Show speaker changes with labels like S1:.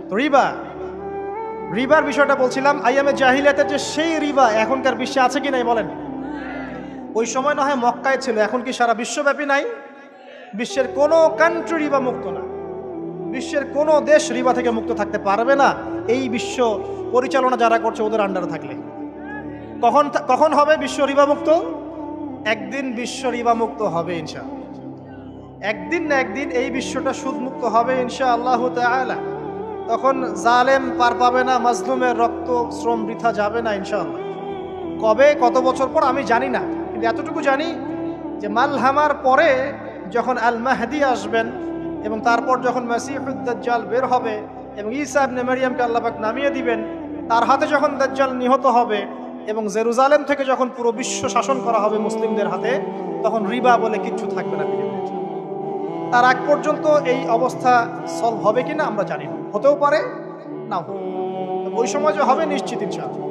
S1: তো রিবার বিষয়টা বলছিলাম, আইয়ামে জাহিলিয়াতের যে সেই রিবা এখনকার বিশ্বে আছে কি নাই বলেন? ওই সময় না হয় মক্কায় ছিল, এখন কি সারা বিশ্বব্যাপী নাই? বিশ্বের কোনো কান্ট্রি রিবা মুক্ত না, বিশ্বের কোনো দেশ রিবা থেকে মুক্ত থাকতে পারবে না এই বিশ্ব পরিচালনা যারা করছে ওদের আন্ডারে থাকলে। কখন কখন হবে বিশ্ব রিবা মুক্ত? একদিন বিশ্ব রিবা মুক্ত হবে ইনশাআল্লাহ। একদিন না একদিন এই বিশ্বটা সুদমুক্ত হবে ইনশাআল্লাহু তাআলা। তখন জালেম পার পাবে না, মাজলুমের রক্ত শ্রম বৃথা যাবে না ইনশাআল্লাহ। কবে কত বছর পর আমি জানি না, কিন্তু এতটুকু জানি যে মালহামার পরে যখন আল মাহদি আসবেন এবং তারপর যখন মাসিহুদ দাজ্জাল বের হবে এবং ঈসা ইবনে মারইয়ামকে আল্লাহ পাক নামিয়ে দিবেন, তার হাতে যখন দাজ্জাল নিহত হবে এবং জেরুজালেম থেকে যখন পুরো বিশ্ব শাসন করা হবে মুসলিমদের হাতে, তখন রিবা বলে কিচ্ছু থাকবে না পৃথিবীতে। তার আগ পর্যন্ত এই অবস্থা সলভ হবে কিনা আমরা জানি না, হতেও পারে নাও। ওই সময় যে হবে নিশ্চিত ইনশাআল্লাহ।